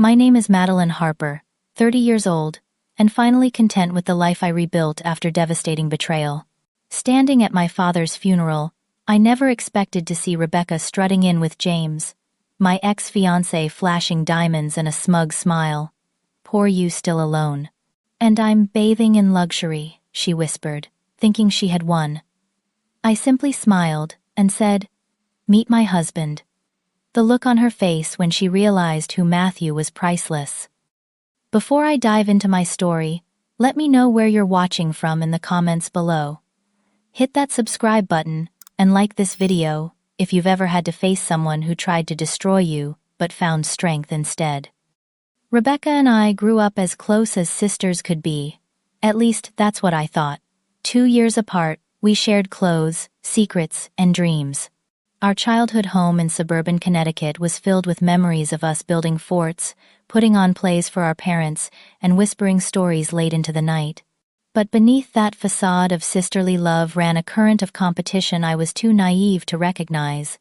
My name is Madeline Harper, 30 years old, and finally content with the life I rebuilt after devastating betrayal. Standing at my father's funeral, I never expected to see Rebecca strutting in with James, my ex-fiancé, flashing diamonds and a smug smile. "Poor you, still alone." "And I'm bathing in luxury," she whispered, thinking she had won. I simply smiled and said, "Meet my husband." The look on her face when she realized who Matthew was priceless. Before I dive into my story, let me know where you're watching from in the comments below. Hit that subscribe button and like this video if you've ever had to face someone who tried to destroy you but found strength instead. Rebecca and I grew up as close as sisters could be. At least that's what I thought. 2 years apart, we shared clothes, secrets, and dreams. Our childhood home in suburban Connecticut was filled with memories of us building forts, putting on plays for our parents, and whispering stories late into the night. But beneath that facade of sisterly love ran a current of competition I was too naive to recognize.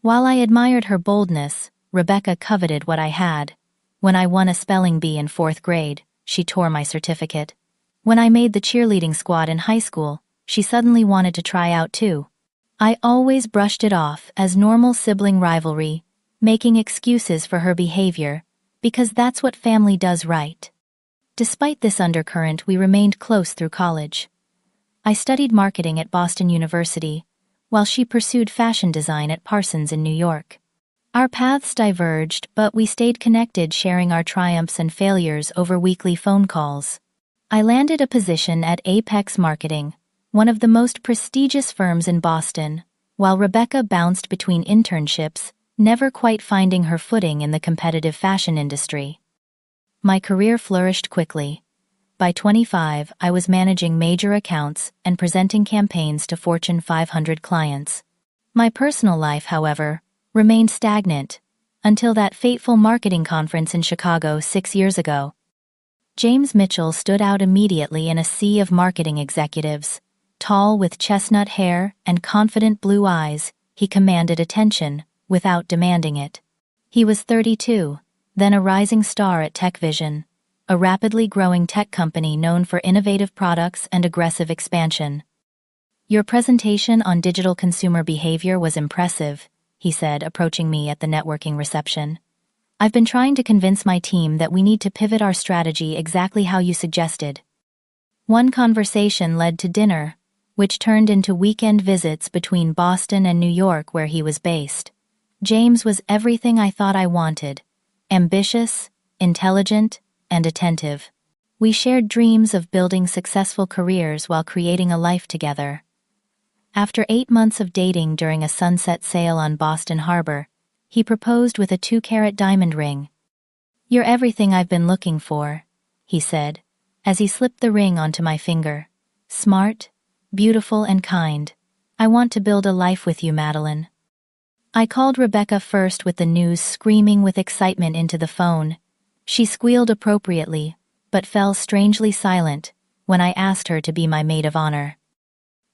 While I admired her boldness, Rebecca coveted what I had. When I won a spelling bee in 4th grade, she tore my certificate. When I made the cheerleading squad in high school, she suddenly wanted to try out too. I always brushed it off as normal sibling rivalry, making excuses for her behavior, because that's what family does, right? Despite this undercurrent, we remained close through college. I studied marketing at Boston University, while she pursued fashion design at Parsons in New York. Our paths diverged, but we stayed connected, sharing our triumphs and failures over weekly phone calls. I landed a position at Apex Marketing, one of the most prestigious firms in Boston, while Rebecca bounced between internships, never quite finding her footing in the competitive fashion industry. My career flourished quickly. By 25, I was managing major accounts and presenting campaigns to Fortune 500 clients. My personal life, however, remained stagnant, until that fateful marketing conference in Chicago 6 years ago. James Mitchell stood out immediately in a sea of marketing executives. Tall, with chestnut hair and confident blue eyes, he commanded attention, without demanding it. He was 32, then a rising star at TechVision, a rapidly growing tech company known for innovative products and aggressive expansion. "Your presentation on digital consumer behavior was impressive," he said, approaching me at the networking reception. "I've been trying to convince my team that we need to pivot our strategy exactly how you suggested." One conversation led to dinner, which turned into weekend visits between Boston and New York, where he was based. James was everything I thought I wanted: ambitious, intelligent, and attentive. We shared dreams of building successful careers while creating a life together. After 8 months of dating during a sunset sail on Boston Harbor, he proposed with a 2-carat diamond ring. "You're everything I've been looking for," he said, as he slipped the ring onto my finger. "Smart, beautiful, and kind. I want to build a life with you, Madeline." I called Rebecca first with the news, screaming with excitement into the phone. She squealed appropriately, but fell strangely silent when I asked her to be my maid of honor.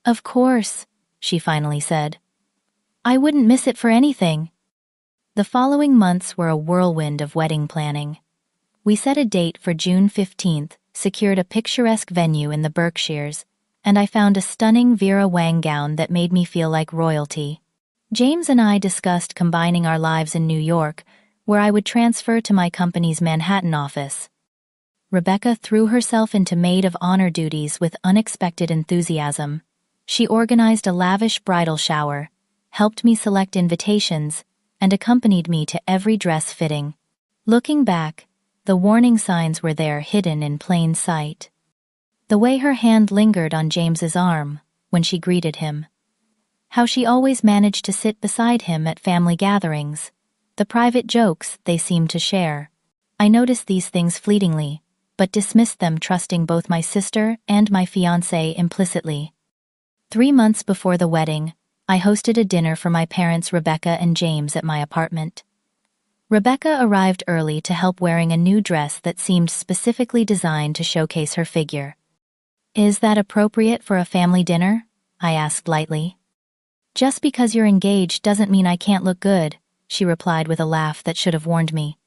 "Of course," she finally said. "I wouldn't miss it for anything." The following months were a whirlwind of wedding planning. We set a date for June 15th, secured a picturesque venue in the Berkshires, and I found a stunning Vera Wang gown that made me feel like royalty. James and I discussed combining our lives in New York, where I would transfer to my company's Manhattan office. Rebecca threw herself into maid of honor duties with unexpected enthusiasm. She organized a lavish bridal shower, helped me select invitations, and accompanied me to every dress fitting. Looking back, the warning signs were there, hidden in plain sight. The way her hand lingered on James's arm when she greeted him. How she always managed to sit beside him at family gatherings. The private jokes they seemed to share. I noticed these things fleetingly, but dismissed them, trusting both my sister and my fiancé implicitly. 3 months before the wedding, I hosted a dinner for my parents, Rebecca and James, at my apartment. Rebecca arrived early to help, wearing a new dress that seemed specifically designed to showcase her figure. "Is that appropriate for a family dinner?" I asked lightly. "Just because you're engaged doesn't mean I can't look good," she replied with a laugh that should have warned me.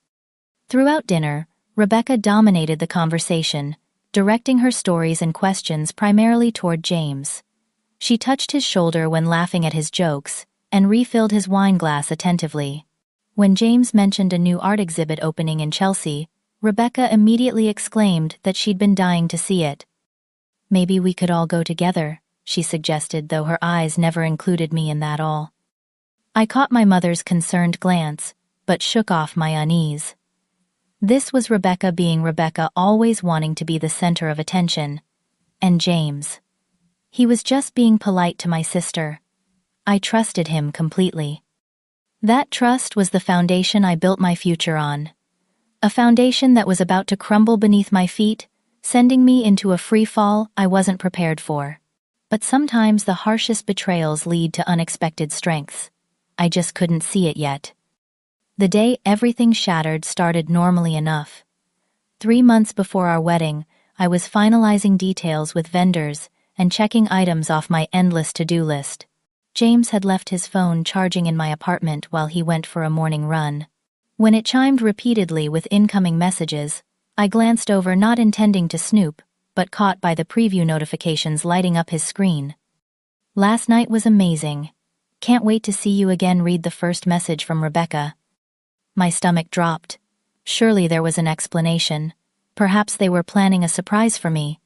Throughout dinner, Rebecca dominated the conversation, directing her stories and questions primarily toward James. She touched his shoulder when laughing at his jokes, and refilled his wine glass attentively. When James mentioned a new art exhibit opening in Chelsea, Rebecca immediately exclaimed that she'd been dying to see it. "Maybe we could all go together," she suggested, though her eyes never included me in that all. I caught my mother's concerned glance, but shook off my unease. This was Rebecca being Rebecca, always wanting to be the center of attention. And James. He was just being polite to my sister. I trusted him completely. That trust was the foundation I built my future on. A foundation that was about to crumble beneath my feet, sending me into a free fall I wasn't prepared for. But sometimes the harshest betrayals lead to unexpected strengths. I just couldn't see it yet. The day everything shattered started normally enough. 3 months before our wedding, I was finalizing details with vendors and checking items off my endless to-do list. James had left his phone charging in my apartment while he went for a morning run. When it chimed repeatedly with incoming messages, I glanced over, not intending to snoop, but caught by the preview notifications lighting up his screen. "Last night was amazing. Can't wait to see you again," read the first message from Rebecca. My stomach dropped. Surely there was an explanation. Perhaps they were planning a surprise for me.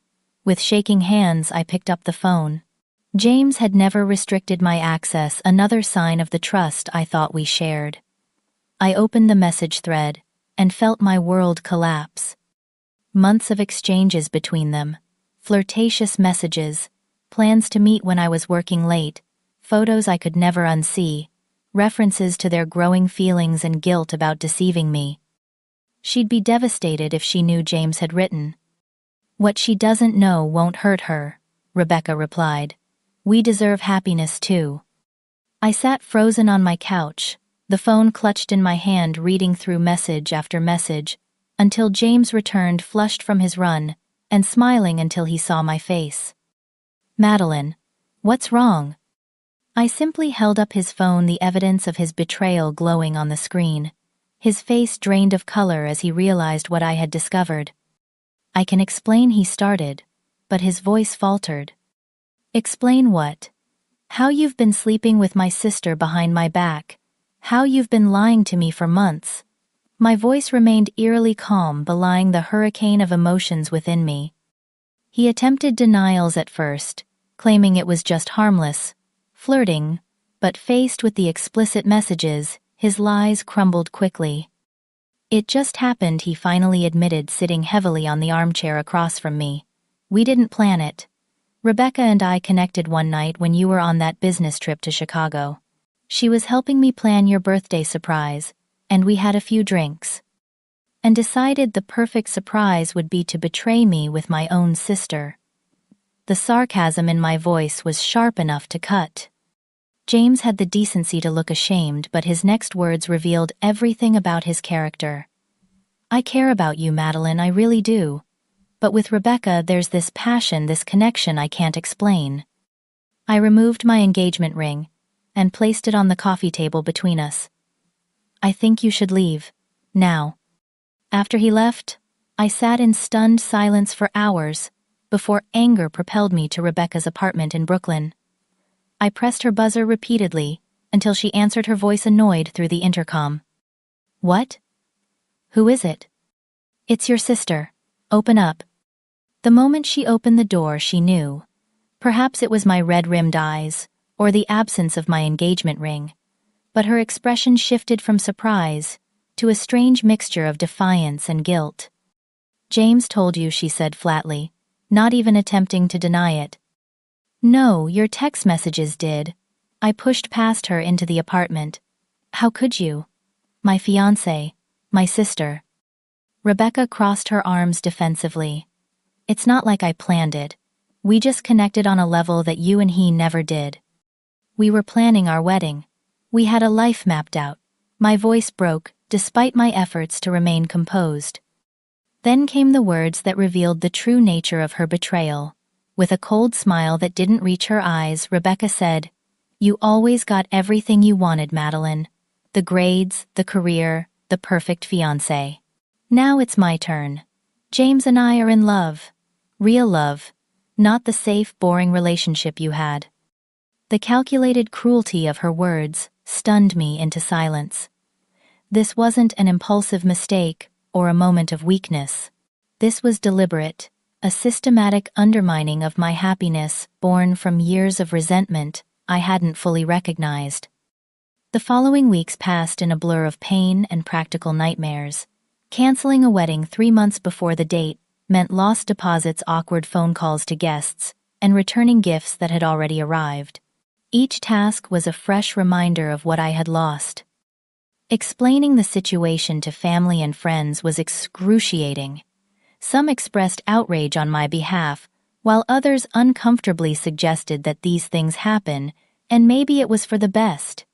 With shaking hands, I picked up the phone. James had never restricted my access, another sign of the trust I thought we shared. I opened the message thread and felt my world collapse. Months of exchanges between them, flirtatious messages, plans to meet when I was working late, photos I could never unsee, references to their growing feelings and guilt about deceiving me. She'd be devastated if she knew James had written. "What she doesn't know won't hurt her," Rebecca replied. "We deserve happiness too." I sat frozen on my couch, the phone clutched in my hand, reading through message after message, until James returned, flushed from his run, and smiling until he saw my face. "Madeline, what's wrong?" I simply held up his phone, the evidence of his betrayal glowing on the screen. His face drained of color as he realized what I had discovered. "I can explain," he started, but his voice faltered. "Explain what?" "How you've been sleeping with my sister behind my back. How you've been lying to me for months." My voice remained eerily calm, belying the hurricane of emotions within me. He attempted denials at first, claiming it was just harmless, flirting, but faced with the explicit messages, his lies crumbled quickly. "It just happened," he finally admitted, sitting heavily on the armchair across from me. "We didn't plan it. Rebecca and I connected one night when you were on that business trip to Chicago. She was helping me plan your birthday surprise, and we had a few drinks. And decided the perfect surprise would be to betray me with my own sister." The sarcasm in my voice was sharp enough to cut. James had the decency to look ashamed, but his next words revealed everything about his character. "I care about you, Madeline, I really do. But with Rebecca, there's this passion, this connection I can't explain." I removed my engagement ring and placed it on the coffee table between us. "I think you should leave. Now." After he left, I sat in stunned silence for hours before anger propelled me to Rebecca's apartment in Brooklyn. I pressed her buzzer repeatedly until she answered, her voice annoyed through the intercom. "What? Who is it?" "It's your sister. Open up." The moment she opened the door, she knew. Perhaps it was my red-rimmed eyes, or the absence of my engagement ring, but her expression shifted from surprise to a strange mixture of defiance and guilt. "James told you," she said flatly, not even attempting to deny it. "No, your text messages did." I pushed past her into the apartment. "How could you? My fiancé, my sister." Rebecca crossed her arms defensively. "It's not like I planned it. We just connected on a level that you and he never did. We were planning our wedding. We had a life mapped out." My voice broke, despite my efforts to remain composed. Then came the words that revealed the true nature of her betrayal. With a cold smile that didn't reach her eyes, Rebecca said, "You always got everything you wanted, Madeline. The grades, the career, the perfect fiancé. Now it's my turn. James and I are in love. Real love. Not the safe, boring relationship you had. The calculated cruelty of her words stunned me into silence. This wasn't an impulsive mistake or a moment of weakness. This was deliberate, a systematic undermining of my happiness born from years of resentment I hadn't fully recognized. The following weeks passed in a blur of pain and practical nightmares. Canceling a wedding 3 months before the date meant lost deposits, awkward phone calls to guests, and returning gifts that had already arrived. Each task was a fresh reminder of what I had lost. Explaining the situation to family and friends was excruciating. Some expressed outrage on my behalf, while others uncomfortably suggested that these things happen, and maybe it was for the best.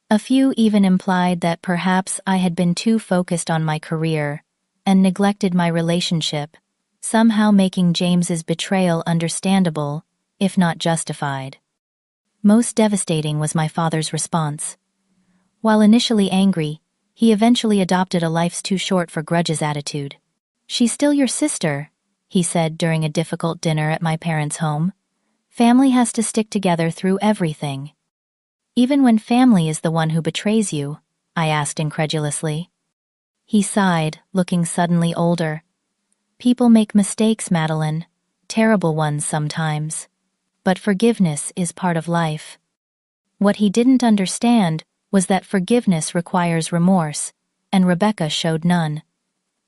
A few even implied that perhaps I had been too focused on my career and neglected my relationship, somehow making James's betrayal understandable, if not justified. Most devastating was my father's response. While initially angry, he eventually adopted a life's too short for grudges attitude. "She's still your sister," he said during a difficult dinner at my parents' home. "Family has to stick together through everything." "Even when family is the one who betrays you?" I asked incredulously. He sighed, looking suddenly older. "People make mistakes, Madeline. Terrible ones sometimes. But forgiveness is part of life." What he didn't understand was that forgiveness requires remorse, and Rebecca showed none.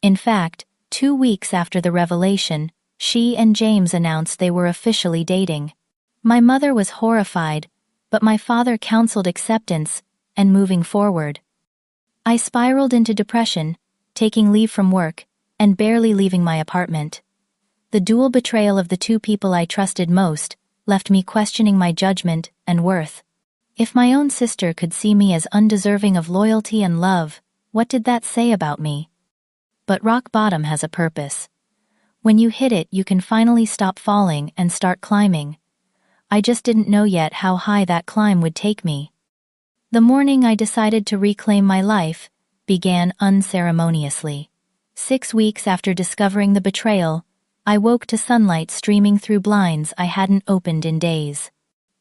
In fact, 2 weeks after the revelation, she and James announced they were officially dating. My mother was horrified, but my father counseled acceptance and moving forward. I spiraled into depression, taking leave from work, and barely leaving my apartment. The dual betrayal of the two people I trusted most left me questioning my judgment and worth. If my own sister could see me as undeserving of loyalty and love, what did that say about me? But rock bottom has a purpose. When you hit it, you can finally stop falling and start climbing. I just didn't know yet how high that climb would take me. The morning I decided to reclaim my life began unceremoniously. 6 weeks after discovering the betrayal, I woke to sunlight streaming through blinds I hadn't opened in days.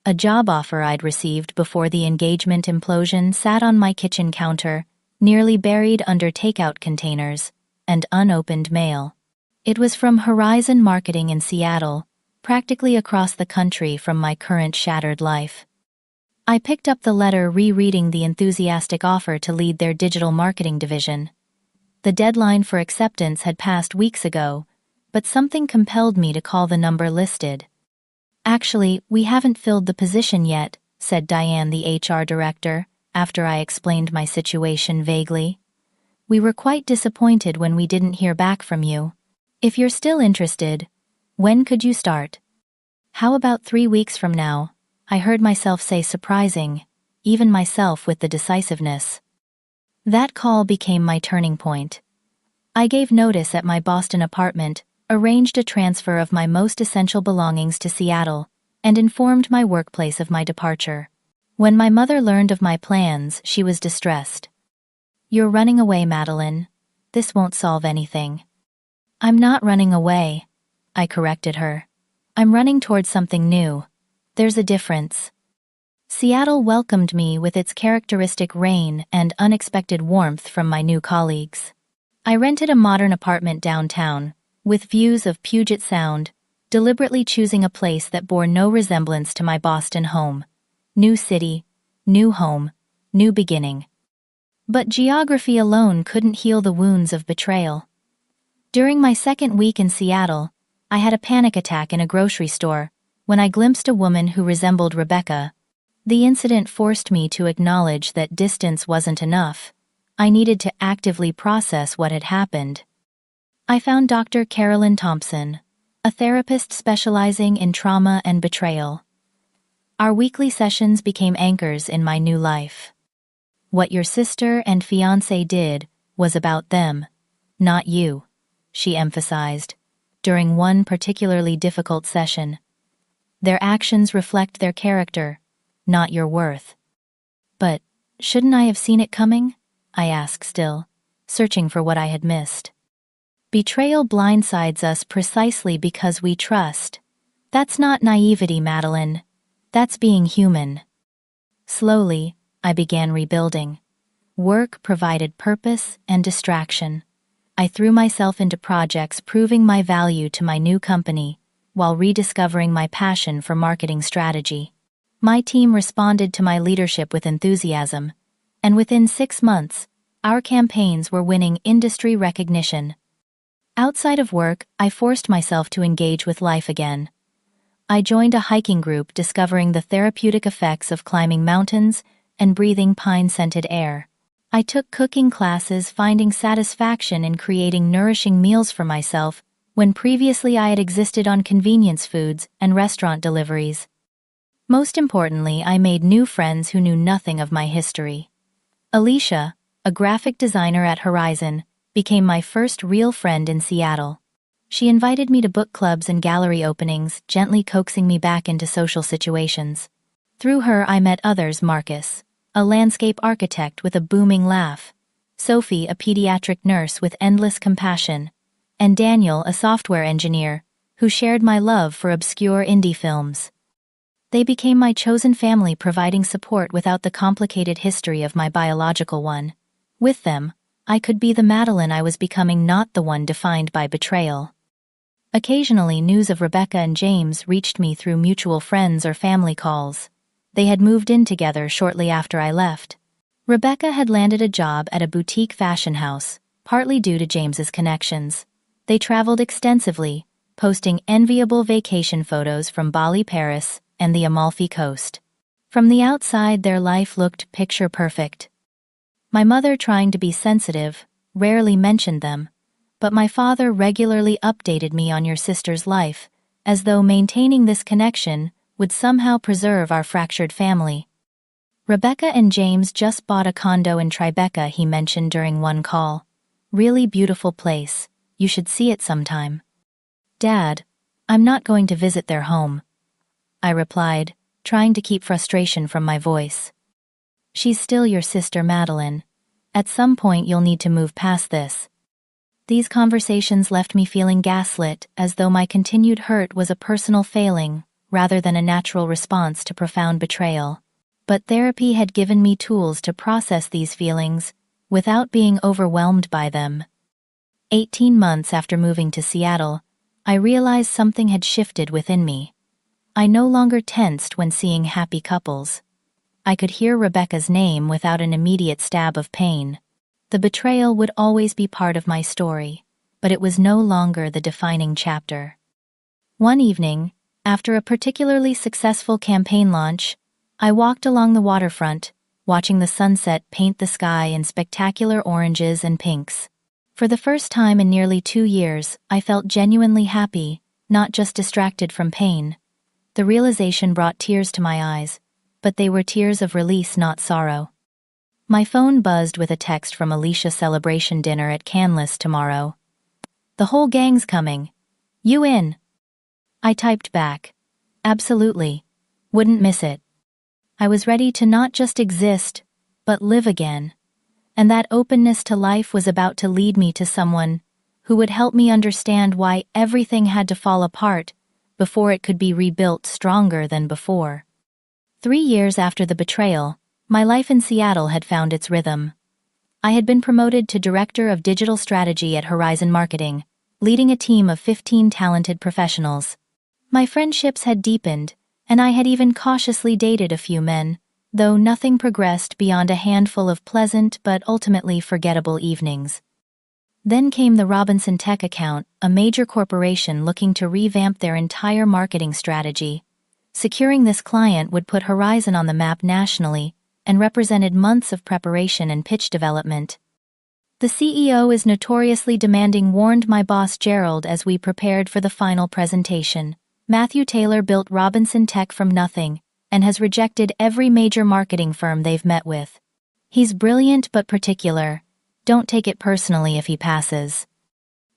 A job offer I'd received before the engagement implosion sat on my kitchen counter, nearly buried under takeout containers and unopened mail. It was from Horizon Marketing in Seattle, practically across the country from my current shattered life. I picked up the letter, rereading the enthusiastic offer to lead their digital marketing division. The deadline for acceptance had passed weeks ago, but something compelled me to call the number listed. "Actually, we haven't filled the position yet," said Diane, the HR director, after I explained my situation vaguely. "We were quite disappointed when we didn't hear back from you. If you're still interested, when could you start?" "How about 3 weeks from now?" I heard myself say, surprising, even myself with the decisiveness. That call became my turning point. I gave notice at my Boston apartment, arranged a transfer of my most essential belongings to Seattle, and informed my workplace of my departure. When my mother learned of my plans, she was distressed. "You're running away, Madeline. This won't solve anything." "I'm not running away," I corrected her. "I'm running towards something new. There's a difference." Seattle welcomed me with its characteristic rain and unexpected warmth from my new colleagues. I rented a modern apartment downtown, with views of Puget Sound, deliberately choosing a place that bore no resemblance to my Boston home. New city, new home, new beginning. But geography alone couldn't heal the wounds of betrayal. During my second week in Seattle, I had a panic attack in a grocery store when I glimpsed a woman who resembled Rebecca. The incident forced me to acknowledge that distance wasn't enough. I needed to actively process what had happened. I found Dr. Carolyn Thompson, a therapist specializing in trauma and betrayal. Our weekly sessions became anchors in my new life. "What your sister and fiancé did was about them, not you," she emphasized, during one particularly difficult session. "Their actions reflect their character, not your worth." "But shouldn't I have seen it coming?" I asked, still searching for what I had missed. Betrayal blindsides us precisely because we trust. That's not naivety, Madeline. That's being human. Slowly, I began rebuilding. Work provided purpose and distraction. I threw myself into projects proving my value to my new company, while rediscovering my passion for marketing strategy. My team responded to my leadership with enthusiasm, and within 6 months, our campaigns were winning industry recognition. Outside of work, I forced myself to engage with life again. I joined a hiking group discovering the therapeutic effects of climbing mountains and breathing pine-scented air. I took cooking classes, finding satisfaction in creating nourishing meals for myself when previously I had existed on convenience foods and restaurant deliveries. Most importantly, I made new friends who knew nothing of my history. Alicia, a graphic designer at Horizon, became my first real friend in Seattle. She invited me to book clubs and gallery openings, gently coaxing me back into social situations. Through her, I met others: Marcus, a landscape architect with a booming laugh; Sophie, a pediatric nurse with endless compassion; and Daniel, a software engineer, who shared my love for obscure indie films. They became my chosen family, providing support without the complicated history of my biological one. With them, I could be the Madeline I was becoming, not the one defined by betrayal. Occasionally, news of Rebecca and James reached me through mutual friends or family calls. They had moved in together shortly after I left. Rebecca had landed a job at a boutique fashion house, partly due to James's connections. They traveled extensively, posting enviable vacation photos from Bali, Paris, and the Amalfi Coast. From the outside, their life looked picture perfect. My mother, trying to be sensitive, rarely mentioned them, but my father regularly updated me on your sister's life, as though maintaining this connection would somehow preserve our fractured family. Rebecca and James just bought a condo in Tribeca, he mentioned during one call. Really beautiful place. You should see it sometime. Dad, I'm not going to visit their home, I replied, trying to keep frustration from my voice. She's still your sister, Madeline. At some point you'll need to move past this. These conversations left me feeling gaslit, as though my continued hurt was a personal failing, rather than a natural response to profound betrayal. But therapy had given me tools to process these feelings, without being overwhelmed by them. 18 months after moving to Seattle, I realized something had shifted within me. I no longer tensed when seeing happy couples. I could hear Rebecca's name without an immediate stab of pain. The betrayal would always be part of my story, but it was no longer the defining chapter. One evening, after a particularly successful campaign launch, I walked along the waterfront, watching the sunset paint the sky in spectacular oranges and pinks. For the first time in nearly 2 years, I felt genuinely happy, not just distracted from pain. The realization brought tears to my eyes, but they were tears of release, not sorrow. My phone buzzed with a text from Alicia: celebration dinner at Canlis tomorrow. The whole gang's coming. You in? I typed back. Absolutely. Wouldn't miss it. I was ready to not just exist, but live again. And that openness to life was about to lead me to someone who would help me understand why everything had to fall apart before it could be rebuilt stronger than before. 3 years after the betrayal, my life in Seattle had found its rhythm. I had been promoted to Director of Digital Strategy at Horizon Marketing, leading a team of 15 talented professionals. My friendships had deepened, and I had even cautiously dated a few men, though nothing progressed beyond a handful of pleasant but ultimately forgettable evenings. Then came the Robinson Tech account, a major corporation looking to revamp their entire marketing strategy. Securing this client would put Horizon on the map nationally, and represented months of preparation and pitch development. The CEO is notoriously demanding, warned my boss Gerald as we prepared for the final presentation. Matthew Taylor built Robinson Tech from nothing, and has rejected every major marketing firm they've met with. He's brilliant but particular. Don't take it personally if he passes.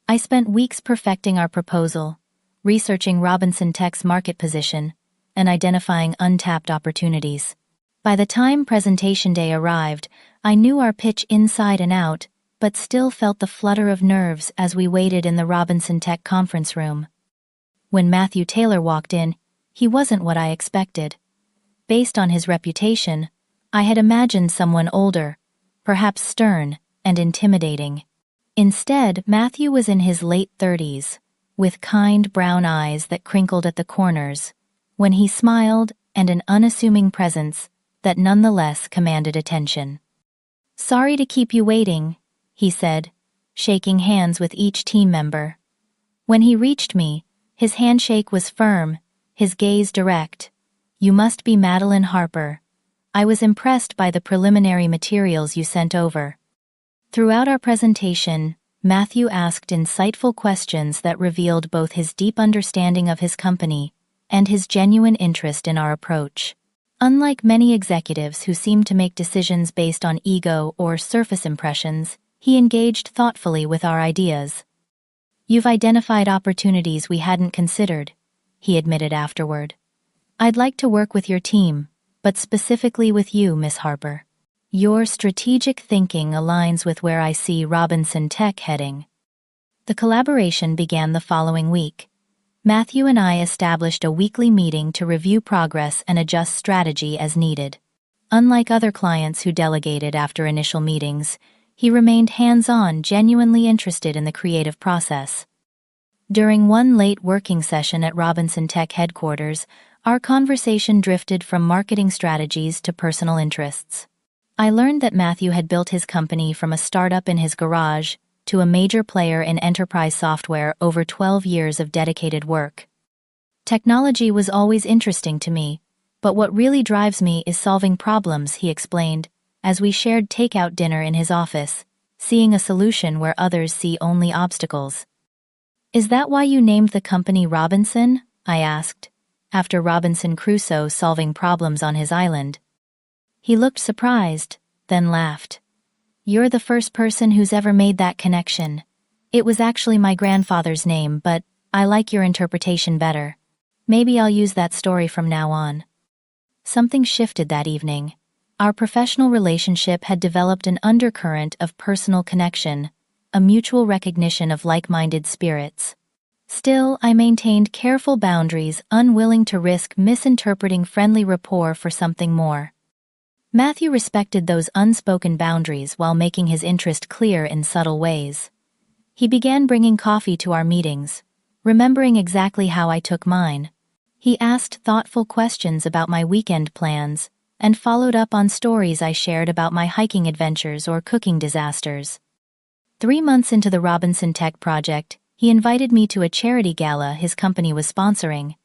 I spent weeks perfecting our proposal, researching Robinson Tech's market position, and identifying untapped opportunities. By the time presentation day arrived, I knew our pitch inside and out, but still felt the flutter of nerves as we waited in the Robinson Tech conference room. When Matthew Taylor walked in, he wasn't what I expected. Based on his reputation, I had imagined someone older, perhaps stern and intimidating. Instead, Matthew was in his late 30s, with kind brown eyes that crinkled at the corners, when he smiled, and an unassuming presence that nonetheless commanded attention. "Sorry to keep you waiting," he said, shaking hands with each team member. When he reached me, his handshake was firm, his gaze direct. "You must be Madeline Harper. I was impressed by the preliminary materials you sent over." Throughout our presentation, Matthew asked insightful questions that revealed both his deep understanding of his company and his genuine interest in our approach. Unlike many executives who seem to make decisions based on ego or surface impressions, he engaged thoughtfully with our ideas. "You've identified opportunities we hadn't considered," he admitted afterward. "I'd like to work with your team, but specifically with you, Miss Harper. Your strategic thinking aligns with where I see Robinson Tech heading." The collaboration began the following week. Matthew and I established a weekly meeting to review progress and adjust strategy as needed. Unlike other clients who delegated after initial meetings, he remained hands-on, genuinely interested in the creative process. During one late working session at Robinson Tech headquarters, our conversation drifted from marketing strategies to personal interests. I learned that Matthew had built his company from a startup in his garage to a major player in enterprise software over 12 years of dedicated work. "Technology was always interesting to me, but what really drives me is solving problems," he explained, as we shared takeout dinner in his office, seeing a solution where others see only obstacles. "Is that why you named the company Robinson?" I asked, after Robinson Crusoe solving problems on his island. He looked surprised, then laughed. "You're the first person who's ever made that connection. It was actually my grandfather's name, but I like your interpretation better. Maybe I'll use that story from now on." Something shifted that evening. Our professional relationship had developed an undercurrent of personal connection, a mutual recognition of like-minded spirits. Still, I maintained careful boundaries, unwilling to risk misinterpreting friendly rapport for something more. Matthew respected those unspoken boundaries while making his interest clear in subtle ways. He began bringing coffee to our meetings, remembering exactly how I took mine. He asked thoughtful questions about my weekend plans and followed up on stories I shared about my hiking adventures or cooking disasters. 3 months into the Robinson Tech project, he invited me to a charity gala his company was sponsoring.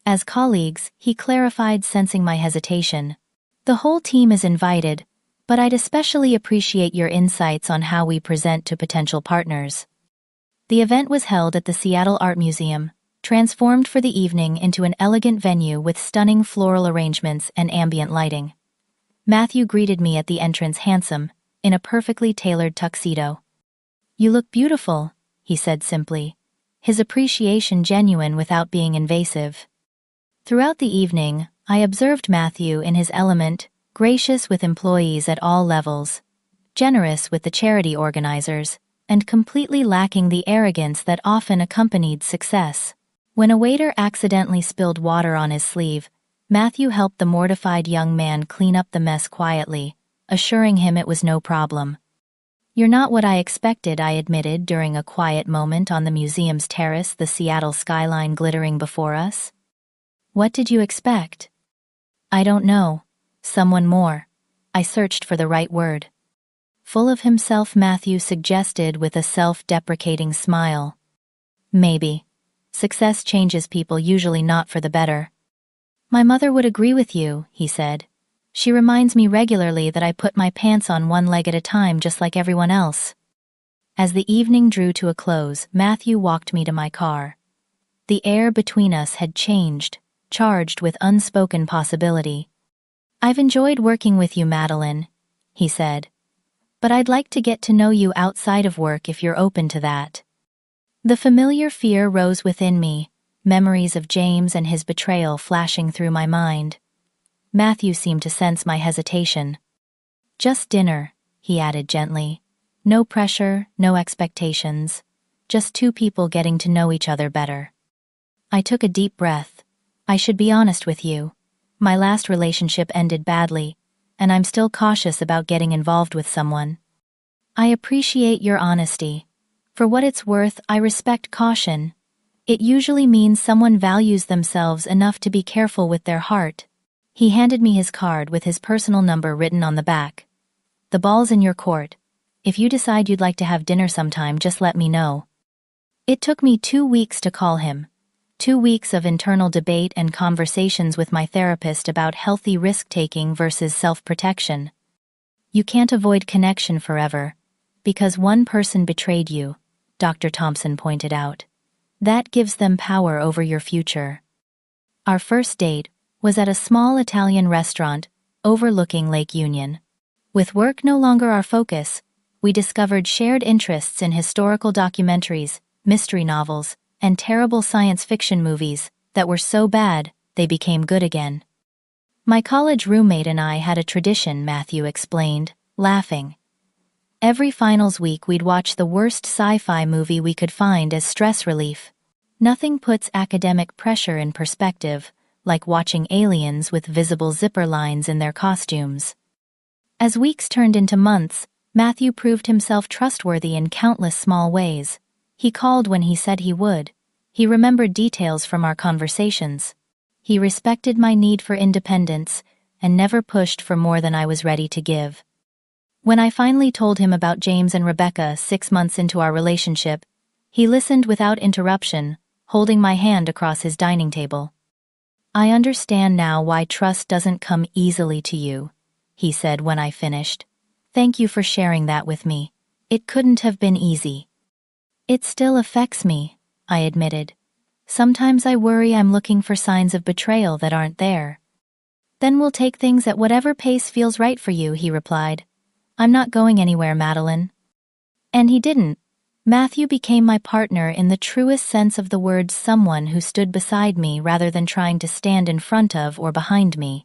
As colleagues, he clarified, sensing my hesitation. "The whole team is invited, but I'd especially appreciate your insights on how we present to potential partners." The event was held at the Seattle Art Museum, transformed for the evening into an elegant venue with stunning floral arrangements and ambient lighting. Matthew greeted me at the entrance, handsome, in a perfectly tailored tuxedo. "You look beautiful," he said simply, his appreciation genuine without being invasive. Throughout the evening, I observed Matthew in his element, gracious with employees at all levels, generous with the charity organizers, and completely lacking the arrogance that often accompanied success. When a waiter accidentally spilled water on his sleeve, Matthew helped the mortified young man clean up the mess quietly, assuring him it was no problem. "You're not what I expected," I admitted during a quiet moment on the museum's terrace, the Seattle skyline glittering before us. "What did you expect?" "I don't know. Someone more." I searched for the right word. "Full of himself," Matthew suggested with a self-deprecating smile. "Maybe. Success changes people, usually not for the better." "My mother would agree with you," he said. "She reminds me regularly that I put my pants on one leg at a time just like everyone else." As the evening drew to a close, Matthew walked me to my car. The air between us had changed, charged with unspoken possibility. "I've enjoyed working with you, Madeline," he said. "But I'd like to get to know you outside of work if you're open to that." The familiar fear rose within me, memories of James and his betrayal flashing through my mind. Matthew seemed to sense my hesitation. "Just dinner," he added gently. No pressure, no expectations. Just two people getting to know each other better. I took a deep breath. I should be honest with you. My last relationship ended badly, and I'm still cautious about getting involved with someone. I appreciate your honesty. For what it's worth, I respect caution. It usually means someone values themselves enough to be careful with their heart. He handed me his card with his personal number written on the back. The ball's in your court. If you decide you'd like to have dinner sometime, just let me know. It took me 2 weeks to call him. 2 weeks of internal debate and conversations with my therapist about healthy risk-taking versus self-protection. You can't avoid connection forever, because one person betrayed you, Dr. Thompson pointed out. That gives them power over your future. Our first date was at a small Italian restaurant overlooking Lake Union. With work no longer our focus, we discovered shared interests in historical documentaries, mystery novels, and terrible science fiction movies that were so bad they became good again. My college roommate and I had a tradition, Matthew explained, laughing. Every finals week we'd watch the worst sci-fi movie we could find as stress relief. Nothing puts academic pressure in perspective like watching aliens with visible zipper lines in their costumes. As weeks turned into months, Matthew proved himself trustworthy in countless small ways. He called when he said he would. He remembered details from our conversations. He respected my need for independence and never pushed for more than I was ready to give. When I finally told him about James and Rebecca 6 months into our relationship, he listened without interruption, holding my hand across his dining table. I understand now why trust doesn't come easily to you, he said when I finished. Thank you for sharing that with me. It couldn't have been easy. It still affects me, I admitted. Sometimes I worry I'm looking for signs of betrayal that aren't there. Then we'll take things at whatever pace feels right for you, he replied. I'm not going anywhere, Madeline. And he didn't. Matthew became my partner in the truest sense of the word, someone who stood beside me rather than trying to stand in front of or behind me.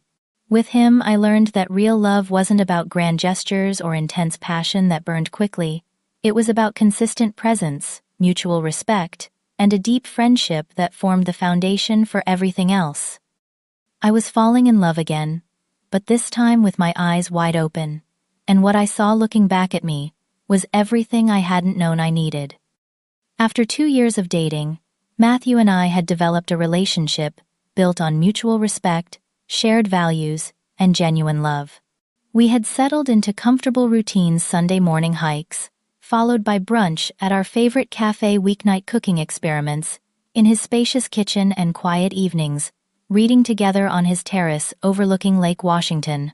With him, I learned that real love wasn't about grand gestures or intense passion that burned quickly. It was about consistent presence, mutual respect, and a deep friendship that formed the foundation for everything else. I was falling in love again, but this time with my eyes wide open, and what I saw looking back at me was everything I hadn't known I needed. After 2 years of dating, Matthew and I had developed a relationship built on mutual respect, shared values, and genuine love. We had settled into comfortable routines: Sunday morning hikes, followed by brunch at our favorite cafe, weeknight cooking experiments in his spacious kitchen, and quiet evenings, reading together on his terrace overlooking Lake Washington.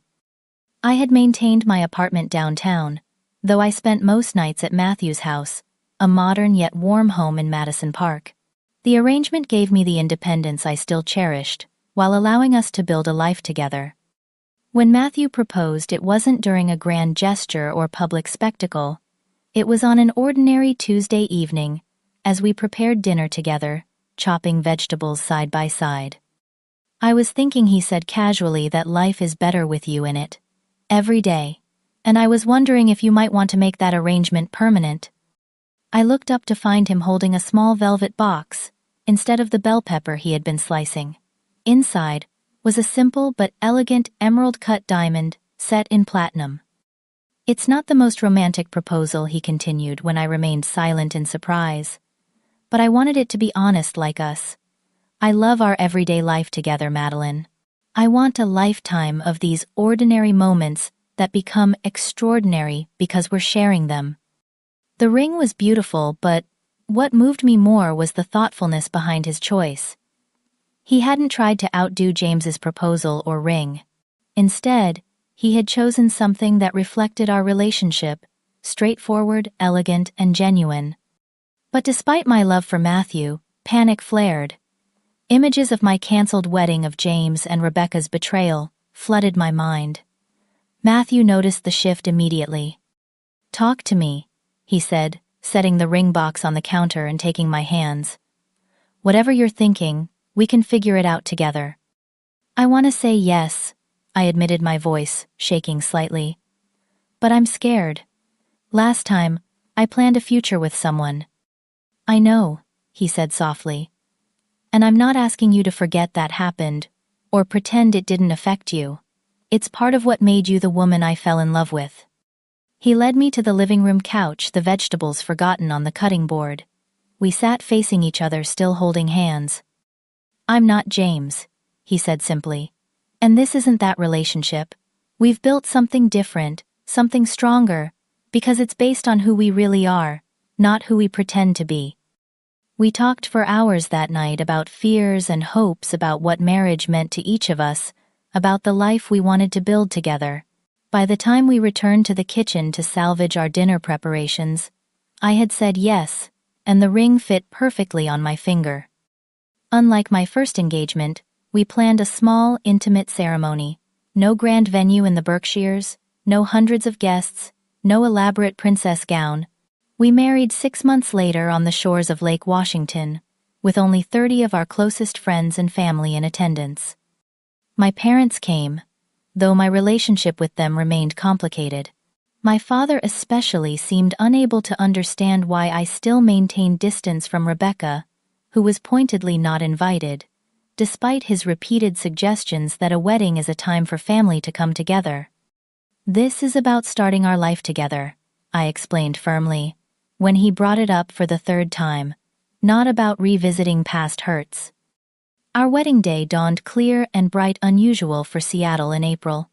I had maintained my apartment downtown, though I spent most nights at Matthew's house, a modern yet warm home in Madison Park. The arrangement gave me the independence I still cherished, while allowing us to build a life together. When Matthew proposed, it wasn't during a grand gesture or public spectacle. It was on an ordinary Tuesday evening, as we prepared dinner together, chopping vegetables side by side. I was thinking, he said casually, that life is better with you in it. Every day. And I was wondering if you might want to make that arrangement permanent. I looked up to find him holding a small velvet box, instead of the bell pepper he had been slicing. Inside was a simple but elegant emerald-cut diamond set in platinum. It's not the most romantic proposal, he continued when I remained silent in surprise. But I wanted it to be honest, like us. I love our everyday life together, Madeline. I want a lifetime of these ordinary moments that become extraordinary because we're sharing them. The ring was beautiful, but what moved me more was the thoughtfulness behind his choice. He hadn't tried to outdo James's proposal or ring. Instead, he had chosen something that reflected our relationship, straightforward, elegant, and genuine. But despite my love for Matthew, panic flared. Images of my canceled wedding, of James and Rebecca's betrayal, flooded my mind. Matthew noticed the shift immediately. "Talk to me," he said, setting the ring box on the counter and taking my hands. "Whatever you're thinking, we can figure it out together." "I want to say yes," I admitted, my voice shaking slightly. "But I'm scared. Last time, I planned a future with someone. I know, he said softly. And I'm not asking you to forget that happened, or pretend it didn't affect you. It's part of what made you the woman I fell in love with. He led me to the living room couch, the vegetables forgotten on the cutting board. We sat facing each other, still holding hands. I'm not James, he said simply. And this isn't that relationship. We've built something different, something stronger, because it's based on who we really are, not who we pretend to be. We talked for hours that night about fears and hopes, about what marriage meant to each of us, about the life we wanted to build together. By the time we returned to the kitchen to salvage our dinner preparations, I had said yes, and the ring fit perfectly on my finger. Unlike my first engagement, we planned a small, intimate ceremony. No grand venue in the Berkshires, no hundreds of guests, no elaborate princess gown. We married 6 months later on the shores of Lake Washington, with only 30 of our closest friends and family in attendance. My parents came, though my relationship with them remained complicated. My father especially seemed unable to understand why I still maintained distance from Rebecca, who was pointedly not invited, despite his repeated suggestions that a wedding is a time for family to come together. This is about starting our life together, I explained firmly, when he brought it up for the third time, not about revisiting past hurts. Our wedding day dawned clear and bright, unusual for Seattle in April.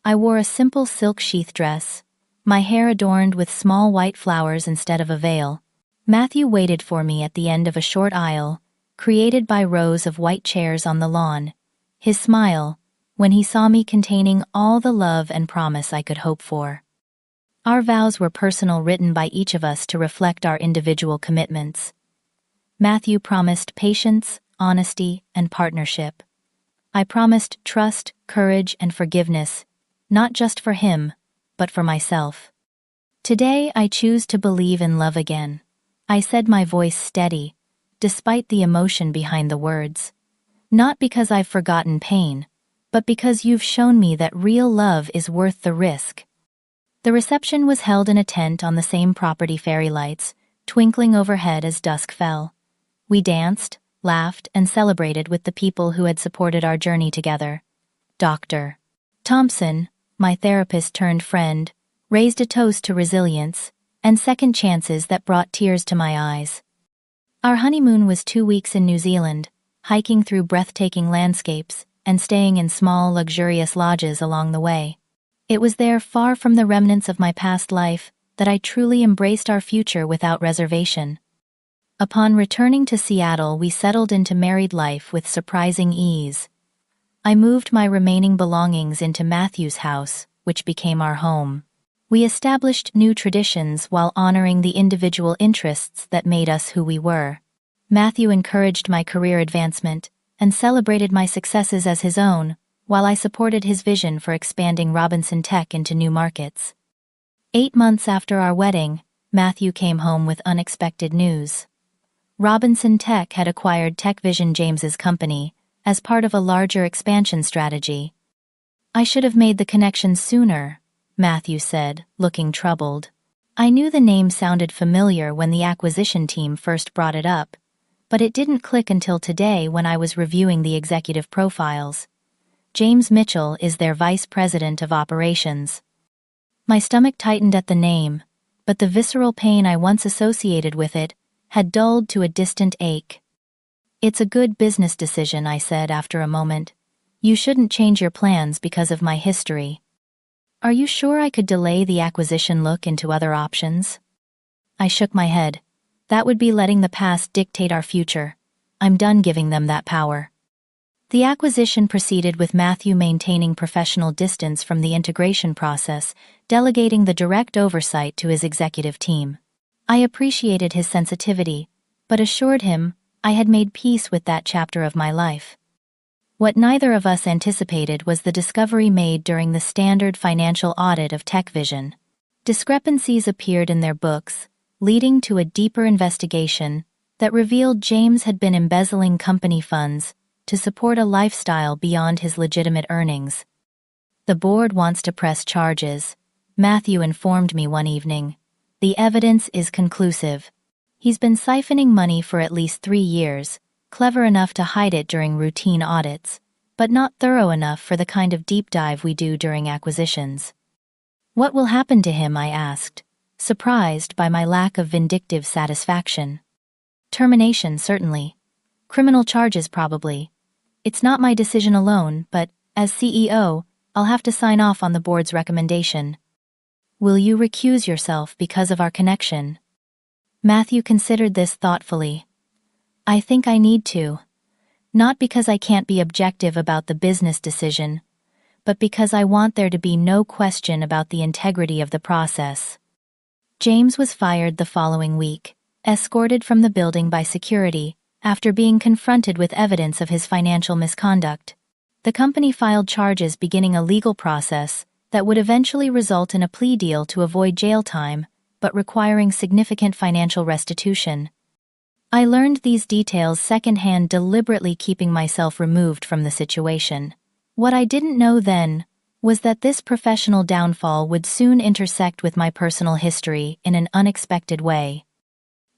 I wore a simple silk sheath dress, my hair adorned with small white flowers instead of a veil. Matthew waited for me at the end of a short aisle, created by rows of white chairs on the lawn. His smile, when he saw me, containing all the love and promise I could hope for. Our vows were personal, written by each of us to reflect our individual commitments. Matthew promised patience, honesty, and partnership. I promised trust, courage, and forgiveness, not just for him, but for myself. Today I choose to believe in love again, I said, my voice steady, despite the emotion behind the words. Not because I've forgotten pain, but because you've shown me that real love is worth the risk. The reception was held in a tent on the same property, fairy lights twinkling overhead as dusk fell. We danced, laughed, and celebrated with the people who had supported our journey together. Dr. Thompson, my therapist turned friend, raised a toast to resilience and second chances that brought tears to my eyes. Our honeymoon was 2 weeks in New Zealand, hiking through breathtaking landscapes and staying in small, luxurious lodges along the way. It was there, far from the remnants of my past life, that I truly embraced our future without reservation. Upon returning to Seattle, we settled into married life with surprising ease. I moved my remaining belongings into Matthew's house, which became our home. We established new traditions while honoring the individual interests that made us who we were. Matthew encouraged my career advancement and celebrated my successes as his own, while I supported his vision for expanding Robinson Tech into new markets. 8 months after our wedding, Matthew came home with unexpected news. Robinson Tech had acquired TechVision, James's company, as part of a larger expansion strategy. I should have made the connection sooner, Matthew said, looking troubled. I knew the name sounded familiar when the acquisition team first brought it up, but it didn't click until today when I was reviewing the executive profiles. James Mitchell is their vice president of operations. My stomach tightened at the name, but the visceral pain I once associated with it had dulled to a distant ache. It's a good business decision, I said after a moment. You shouldn't change your plans because of my history. Are you sure I could delay the acquisition, look into other options? I shook my head. That would be letting the past dictate our future. I'm done giving them that power. The acquisition proceeded with Matthew maintaining professional distance from the integration process, delegating the direct oversight to his executive team. I appreciated his sensitivity, but assured him I had made peace with that chapter of my life. What neither of us anticipated was the discovery made during the standard financial audit of TechVision. Discrepancies appeared in their books, leading to a deeper investigation that revealed James had been embezzling company funds to support a lifestyle beyond his legitimate earnings. The board wants to press charges, Matthew informed me one evening. The evidence is conclusive. He's been siphoning money for at least 3 years, clever enough to hide it during routine audits, but not thorough enough for the kind of deep dive we do during acquisitions. What will happen to him, I asked, surprised by my lack of vindictive satisfaction. Termination, certainly. Criminal charges, probably. It's not my decision alone, but, as CEO, I'll have to sign off on the board's recommendation. Will you recuse yourself because of our connection? Matthew considered this thoughtfully. I think I need to. Not because I can't be objective about the business decision, but because I want there to be no question about the integrity of the process. James was fired the following week, escorted from the building by security, after being confronted with evidence of his financial misconduct. The company filed charges beginning a legal process that would eventually result in a plea deal to avoid jail time, but requiring significant financial restitution. I learned these details secondhand, deliberately keeping myself removed from the situation. What I didn't know then was that this professional downfall would soon intersect with my personal history in an unexpected way.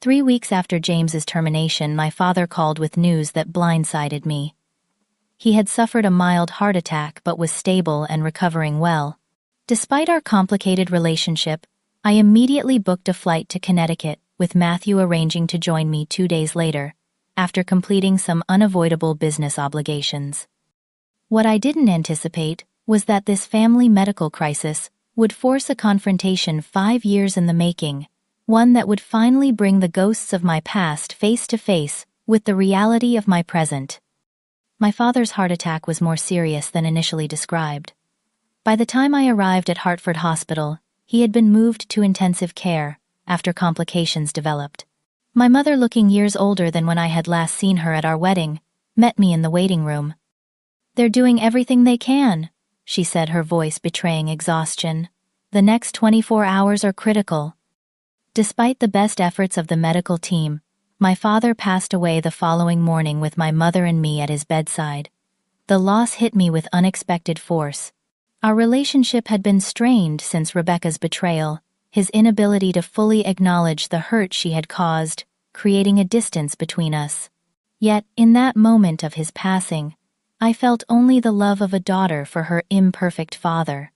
3 weeks after James's termination, my father called with news that blindsided me. He had suffered a mild heart attack but was stable and recovering well. Despite our complicated relationship, I immediately booked a flight to Connecticut, with Matthew arranging to join me 2 days later, after completing some unavoidable business obligations. What I didn't anticipate was that this family medical crisis would force a confrontation 5 years in the making, one that would finally bring the ghosts of my past face to face with the reality of my present. My father's heart attack was more serious than initially described. By the time I arrived at Hartford Hospital, he had been moved to intensive care after complications developed. My mother, looking years older than when I had last seen her at our wedding, met me in the waiting room. "They're doing everything they can," she said, her voice betraying exhaustion. "The next 24 hours are critical." Despite the best efforts of the medical team, my father passed away the following morning with my mother and me at his bedside. The loss hit me with unexpected force. Our relationship had been strained since Rebecca's betrayal, his inability to fully acknowledge the hurt she had caused, creating a distance between us. Yet, in that moment of his passing, I felt only the love of a daughter for her imperfect father.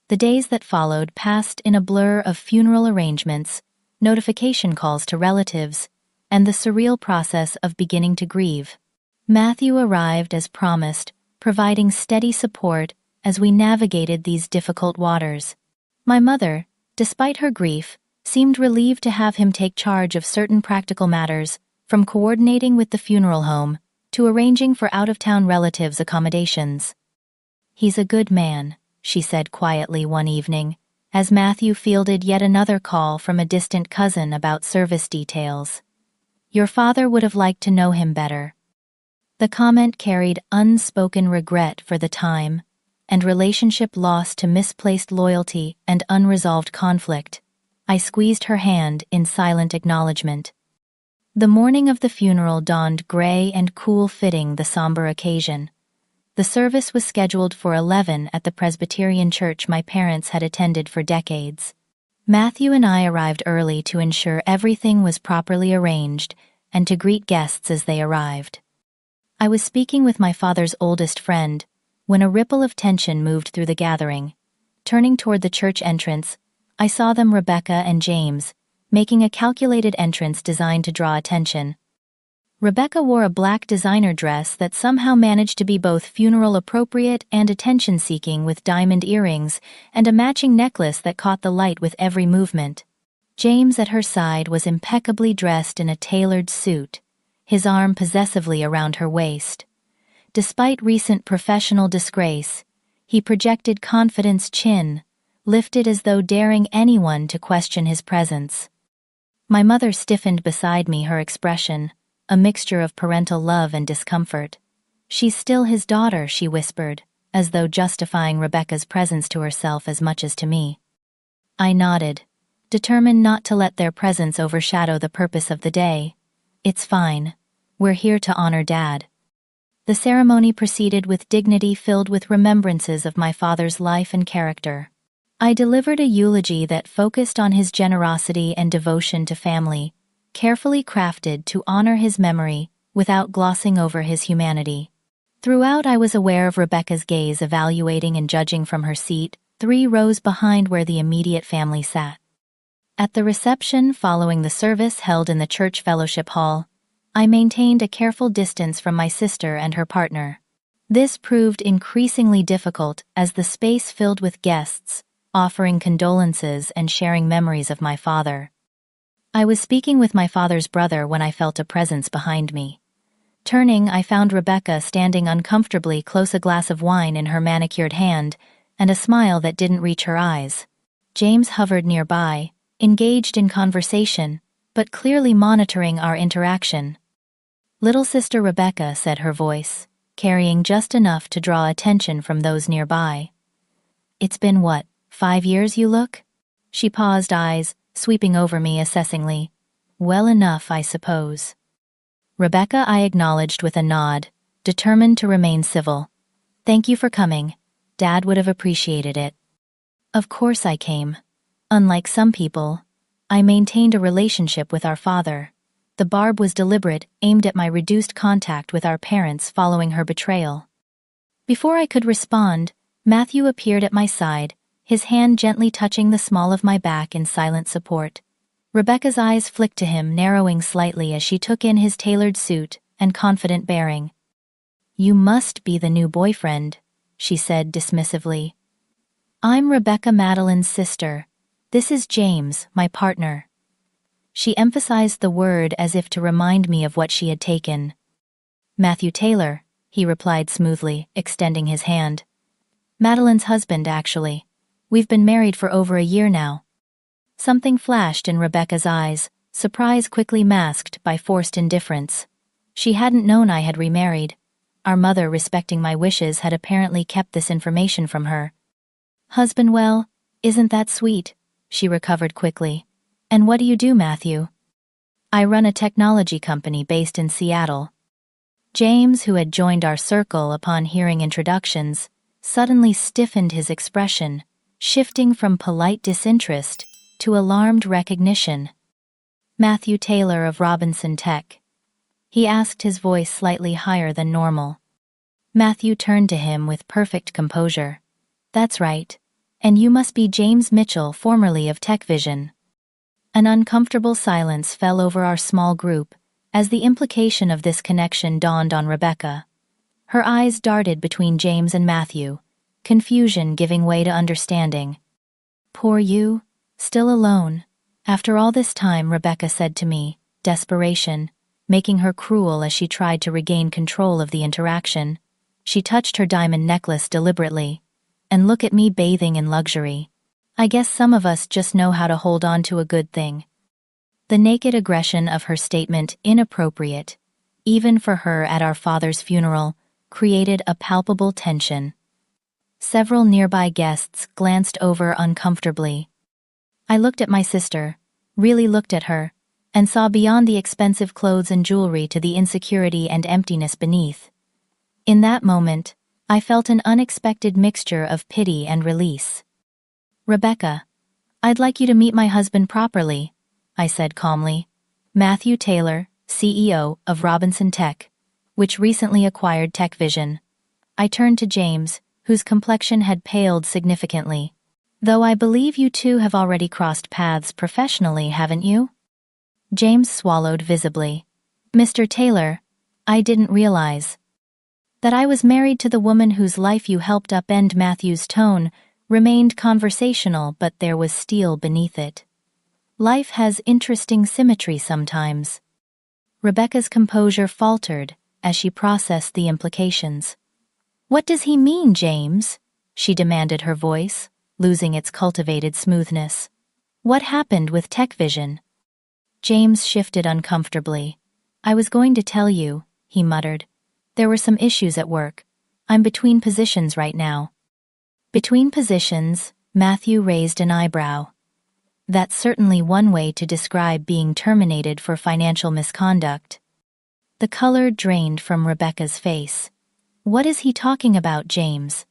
The days that followed passed in a blur of funeral arrangements, notification calls to relatives, and the surreal process of beginning to grieve. Matthew arrived as promised, providing steady support as we navigated these difficult waters. My mother, despite her grief, seemed relieved to have him take charge of certain practical matters, from coordinating with the funeral home to arranging for out-of-town relatives' accommodations. "He's a good man," she said quietly one evening, as Matthew fielded yet another call from a distant cousin about service details. "Your father would have liked to know him better." The comment carried unspoken regret for the time, and relationship lost to misplaced loyalty and unresolved conflict. I squeezed her hand in silent acknowledgement. The morning of the funeral dawned gray and cool, fitting the somber occasion. The service was scheduled for 11 at the Presbyterian church my parents had attended for decades. Matthew and I arrived early to ensure everything was properly arranged and to greet guests as they arrived. I was speaking with my father's oldest friend when a ripple of tension moved through the gathering. Turning toward the church entrance, I saw them, Rebecca and James, making a calculated entrance designed to draw attention. Rebecca wore a black designer dress that somehow managed to be both funeral-appropriate and attention-seeking, with diamond earrings and a matching necklace that caught the light with every movement. James, at her side, was impeccably dressed in a tailored suit, his arm possessively around her waist. Despite recent professional disgrace, he projected confidence, chin lifted as though daring anyone to question his presence. My mother stiffened beside me, her expression a mixture of parental love and discomfort. "She's still his daughter," she whispered, as though justifying Rebecca's presence to herself as much as to me. I nodded, determined not to let their presence overshadow the purpose of the day. "It's fine. We're here to honor Dad." The ceremony proceeded with dignity, filled with remembrances of my father's life and character. I delivered a eulogy that focused on his generosity and devotion to family, carefully crafted to honor his memory without glossing over his humanity. Throughout, I was aware of Rebecca's gaze evaluating and judging from her seat, 3 rows behind where the immediate family sat. At the reception following the service held in the church fellowship hall, I maintained a careful distance from my sister and her partner. This proved increasingly difficult as the space filled with guests, offering condolences and sharing memories of my father. I was speaking with my father's brother when I felt a presence behind me. Turning, I found Rebecca standing uncomfortably close, a glass of wine in her manicured hand, and a smile that didn't reach her eyes. James hovered nearby, engaged in conversation, but clearly monitoring our interaction. "Little sister Rebecca," said her voice, carrying just enough to draw attention from those nearby. "It's been what, 5 years you look?" She paused, eyes sweeping over me assessingly. "Well enough, I suppose." "Rebecca," I acknowledged with a nod, determined to remain civil. "Thank you for coming. Dad would have appreciated it." Of course I came. Unlike some people, I maintained a relationship with our father. The barb was deliberate, aimed at my reduced contact with our parents following her betrayal. Before I could respond, Matthew appeared at my side, his hand gently touching the small of my back in silent support. Rebecca's eyes flicked to him, narrowing slightly as she took in his tailored suit and confident bearing. "You must be the new boyfriend," she said dismissively. "I'm Rebecca, Madeline's sister. This is James, my partner." She emphasized the word as if to remind me of what she had taken. "Matthew Taylor," he replied smoothly, extending his hand. "Madeline's husband, actually. We've been married for over a year now." Something flashed in Rebecca's eyes, surprise quickly masked by forced indifference. She hadn't known I had remarried. Our mother, respecting my wishes, had apparently kept this information from her. "Husband, well, isn't that sweet?" She recovered quickly. "And what do you do, Matthew?" "I run a technology company based in Seattle." James, who had joined our circle upon hearing introductions, suddenly stiffened his expression, shifting from polite disinterest to alarmed recognition. "Matthew Taylor of Robinson Tech," he asked, his voice slightly higher than normal. Matthew turned to him with perfect composure. "That's right. And you must be James Mitchell, formerly of TechVision." An uncomfortable silence fell over our small group as the implication of this connection dawned on Rebecca. Her eyes darted between James and Matthew, confusion giving way to understanding. "Poor you, still alone. After all this time," Rebecca said to me, desperation making her cruel as she tried to regain control of the interaction. She touched her diamond necklace deliberately. "And look at me bathing in luxury. I guess some of us just know how to hold on to a good thing." The naked aggression of her statement, inappropriate, even for her at our father's funeral, created a palpable tension. Several nearby guests glanced over uncomfortably. I looked at my sister, really looked at her, and saw beyond the expensive clothes and jewelry to the insecurity and emptiness beneath. In that moment, I felt an unexpected mixture of pity and release. "Rebecca, I'd like you to meet my husband properly," I said calmly. "Matthew Taylor, CEO of Robinson Tech, which recently acquired TechVision." I turned to James, whose complexion had paled significantly. "Though I believe you two have already crossed paths professionally, haven't you?" James swallowed visibly. "Mr. Taylor, I didn't realize that I was married to the woman whose life you helped upend." Matthew's tone remained conversational, but there was steel beneath it. "Life has interesting symmetry sometimes." Rebecca's composure faltered as she processed the implications. "What does he mean, James?" she demanded, her voice losing its cultivated smoothness. "What happened with TechVision?" James shifted uncomfortably. "I was going to tell you," he muttered. "There were some issues at work. I'm between positions right now." "Between positions?" Matthew raised an eyebrow. "That's certainly one way to describe being terminated for financial misconduct." The color drained from Rebecca's face. "What is he talking about, James?"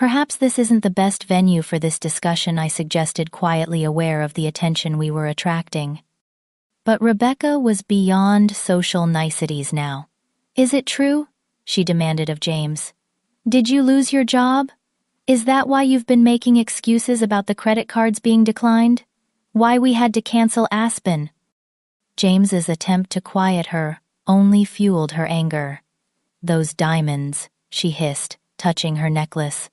Perhaps this isn't the best venue for this discussion, I suggested, quietly aware of the attention we were attracting. But Rebecca was beyond social niceties now. Is it true? She demanded of James. Did you lose your job? Is that why you've been making excuses about the credit cards being declined? Why we had to cancel Aspen? James's attempt to quiet her only fueled her anger. Those diamonds, she hissed, touching her necklace.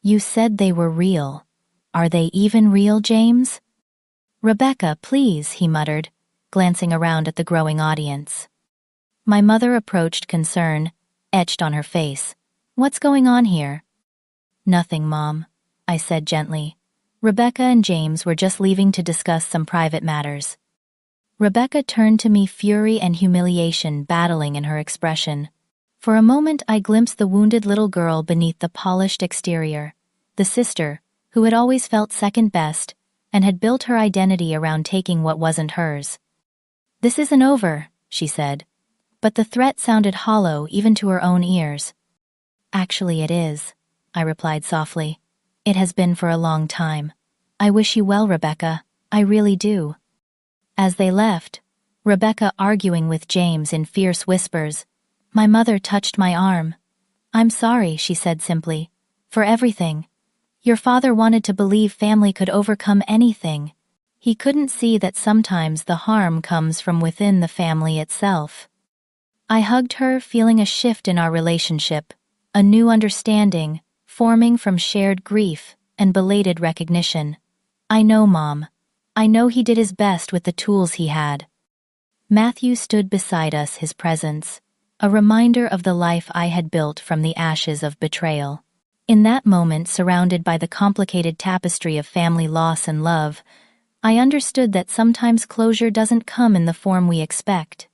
You said they were real. Are they even real, James? Rebecca, please, he muttered, glancing around at the growing audience. My mother approached, concern etched on her face. What's going on here? Nothing, Mom, I said gently. Rebecca and James were just leaving to discuss some private matters. Rebecca turned to me, fury and humiliation battling in her expression. For a moment I glimpsed the wounded little girl beneath the polished exterior, the sister, who had always felt second best, and had built her identity around taking what wasn't hers. This isn't over, she said. But the threat sounded hollow even to her own ears. Actually it is, I replied softly. It has been for a long time. I wish you well, Rebecca. I really do. As they left, Rebecca arguing with James in fierce whispers, my mother touched my arm. I'm sorry, she said simply, for everything. Your father wanted to believe family could overcome anything. He couldn't see that sometimes the harm comes from within the family itself. I hugged her, feeling a shift in our relationship, a new understanding, forming from shared grief and belated recognition. I know, Mom. I know he did his best with the tools he had. Matthew stood beside us, his presence, a reminder of the life I had built from the ashes of betrayal. In that moment, surrounded by the complicated tapestry of family loss and love, I understood that sometimes closure doesn't come in the form we expect.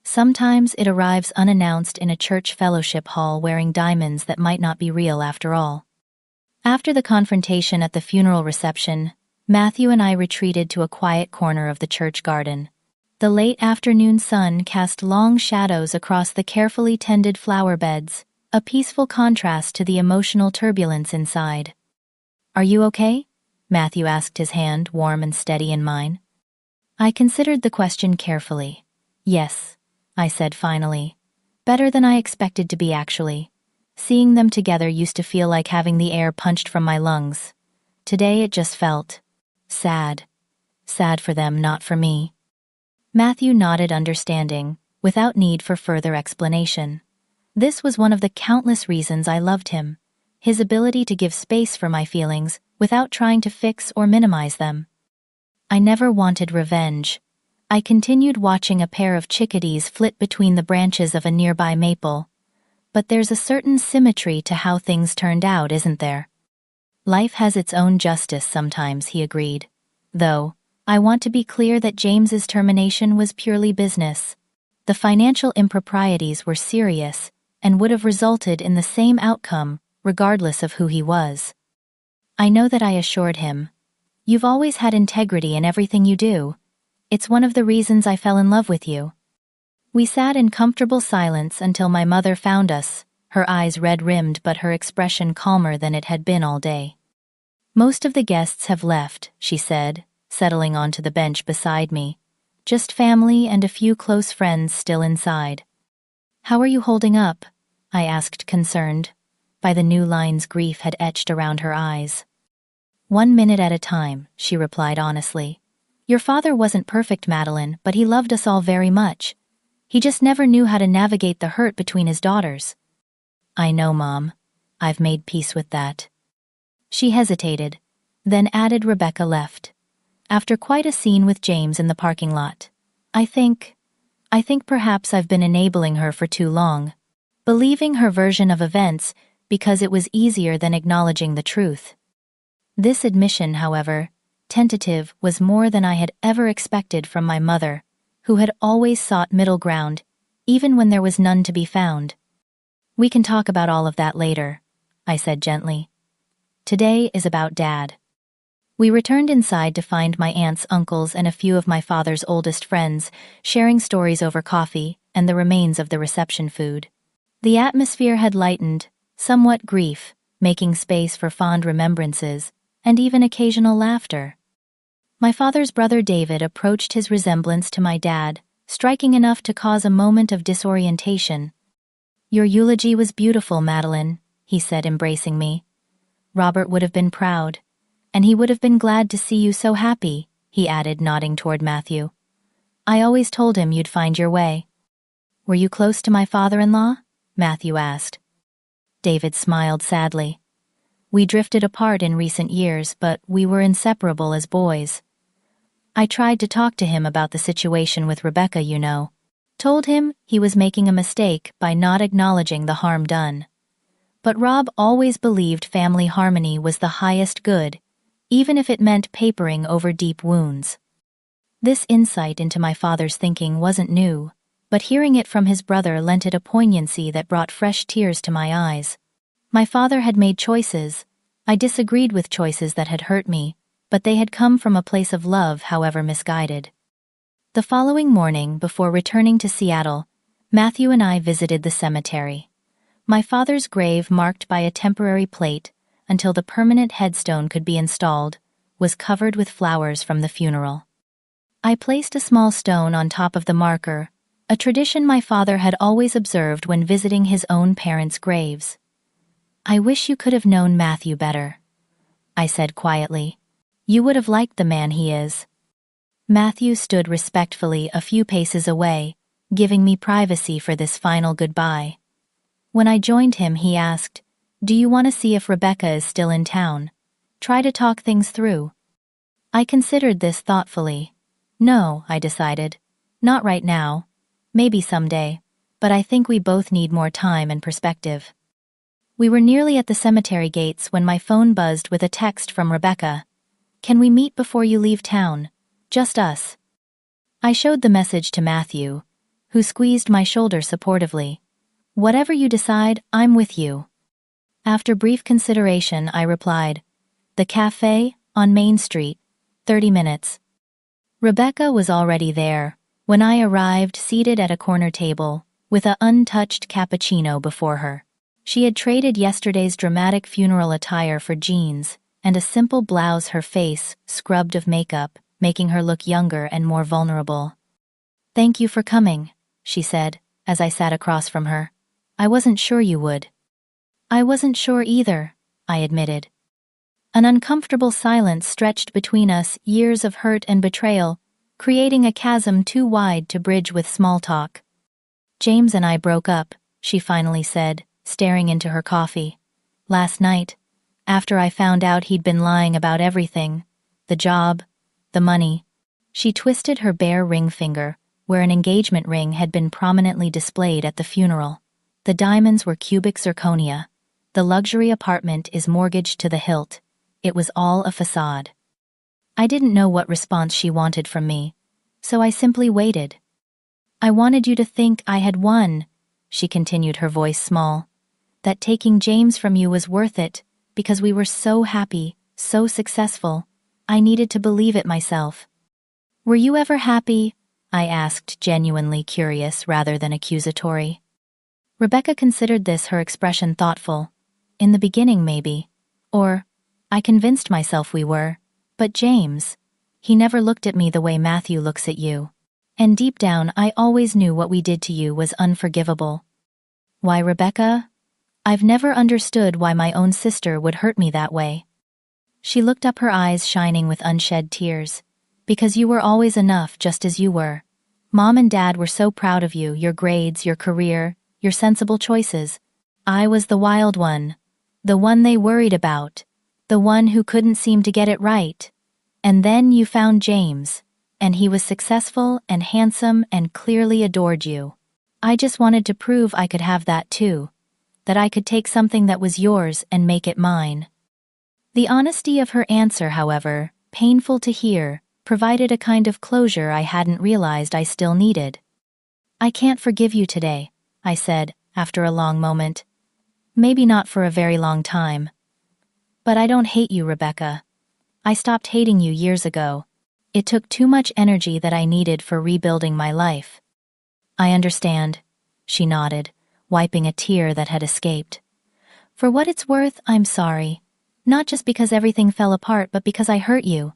Sometimes it arrives unannounced in a church fellowship hall wearing diamonds that might not be real after all. After the confrontation at the funeral reception, Matthew and I retreated to a quiet corner of the church garden. The late afternoon sun cast long shadows across the carefully tended flower beds, a peaceful contrast to the emotional turbulence inside. Are you okay? Matthew asked, his hand warm and steady in mine. I considered the question carefully. Yes, I said finally. Better than I expected to be, actually. Seeing them together used to feel like having the air punched from my lungs. Today it just felt sad. Sad for them, not for me. Matthew nodded, understanding, without need for further explanation. This was one of the countless reasons I loved him, his ability to give space for my feelings without trying to fix or minimize them. I never wanted revenge. I continued watching a pair of chickadees flit between the branches of a nearby maple. But there's a certain symmetry to how things turned out, isn't there? Life has its own justice sometimes, he agreed. Though, I want to be clear that James's termination was purely business. The financial improprieties were serious and would have resulted in the same outcome, regardless of who he was. I know that, I assured him. You've always had integrity in everything you do. It's one of the reasons I fell in love with you. We sat in comfortable silence until my mother found us, her eyes red-rimmed but her expression calmer than it had been all day. Most of the guests have left, she said, settling onto the bench beside me. Just family and a few close friends still inside. How are you holding up? I asked, concerned. By the new lines grief had etched around her eyes. 1 minute at a time, she replied honestly. Your father wasn't perfect, Madeline, but he loved us all very much. He just never knew how to navigate the hurt between his daughters. I know, Mom. I've made peace with that. She hesitated, then added, Rebecca left. After quite a scene with James in the parking lot. I think perhaps I've been enabling her for too long, believing her version of events because it was easier than acknowledging the truth. This admission, however, tentative, was more than I had ever expected from my mother, who had always sought middle ground, even when there was none to be found. We can talk about all of that later, I said gently. Today is about Dad. We returned inside to find my aunts, uncles, and a few of my father's oldest friends sharing stories over coffee and the remains of the reception food. The atmosphere had lightened, somewhat grief, making space for fond remembrances and even occasional laughter. My father's brother David approached his resemblance to my dad, striking enough to cause a moment of disorientation. "Your eulogy was beautiful, Madeline," he said, embracing me. "Robert would have been proud. And he would have been glad to see you so happy," he added, nodding toward Matthew. "I always told him you'd find your way." "Were you close to my father-in-law?" Matthew asked. David smiled sadly. "We drifted apart in recent years, but we were inseparable as boys. I tried to talk to him about the situation with Rebecca, you know. Told him he was making a mistake by not acknowledging the harm done. But Rob always believed family harmony was the highest good, even if it meant papering over deep wounds." This insight into my father's thinking wasn't new, but hearing it from his brother lent it a poignancy that brought fresh tears to my eyes. My father had made choices. I disagreed with choices that had hurt me, but they had come from a place of love, however misguided. The following morning, before returning to Seattle, Matthew and I visited the cemetery. My father's grave, marked by a temporary plate until the permanent headstone could be installed, was covered with flowers from the funeral. I placed a small stone on top of the marker, a tradition my father had always observed when visiting his own parents' graves. "I wish you could have known Matthew better," I said quietly. "You would have liked the man he is." Matthew stood respectfully a few paces away, giving me privacy for this final goodbye. When I joined him, he asked, "Do you want to see if Rebecca is still in town? Try to talk things through." I considered this thoughtfully. "No," I decided. "Not right now. Maybe someday. But I think we both need more time and perspective." We were nearly at the cemetery gates when my phone buzzed with a text from Rebecca. "Can we meet before you leave town? Just us." I showed the message to Matthew, who squeezed my shoulder supportively. "Whatever you decide, I'm with you." After brief consideration, I replied, "The cafe, on Main Street, 30 minutes. Rebecca was already there when I arrived, seated at a corner table, with an untouched cappuccino before her. She had traded yesterday's dramatic funeral attire for jeans and a simple blouse, her face scrubbed of makeup, making her look younger and more vulnerable. "Thank you for coming," she said, as I sat across from her. "I wasn't sure you would." "I wasn't sure either," I admitted. An uncomfortable silence stretched between us, years of hurt and betrayal, creating a chasm too wide to bridge with small talk. "James and I broke up," she finally said, staring into her coffee. "Last night, after I found out he'd been lying about everything, the job, the money." She twisted her bare ring finger, where an engagement ring had been prominently displayed at the funeral. The diamonds were cubic zirconia. The luxury apartment is mortgaged to the hilt. It was all a facade. I didn't know what response she wanted from me, so I simply waited. "I wanted you to think I had won," she continued, her voice small. "That taking James from you was worth it, because we were so happy, so successful. I needed to believe it myself." "Were you ever happy?" I asked, genuinely curious rather than accusatory. Rebecca considered this, her expression thoughtful. "In the beginning, maybe. Or, I convinced myself we were. But James, he never looked at me the way Matthew looks at you. And deep down, I always knew what we did to you was unforgivable." "Why, Rebecca? I've never understood why my own sister would hurt me that way." She looked up, her eyes shining with unshed tears. "Because you were always enough, just as you were. Mom and Dad were so proud of you, your grades, your career, your sensible choices. I was the wild one. The one they worried about. The one who couldn't seem to get it right. And then you found James, and he was successful and handsome and clearly adored you. I just wanted to prove I could have that too. That I could take something that was yours and make it mine." The honesty of her answer, however, painful to hear, provided a kind of closure I hadn't realized I still needed. "I can't forgive you today," I said, after a long moment. "Maybe not for a very long time. But I don't hate you, Rebecca. I stopped hating you years ago. It took too much energy that I needed for rebuilding my life." "I understand," she nodded, wiping a tear that had escaped. For what it's worth, I'm sorry. Not just because everything fell apart, but because I hurt you.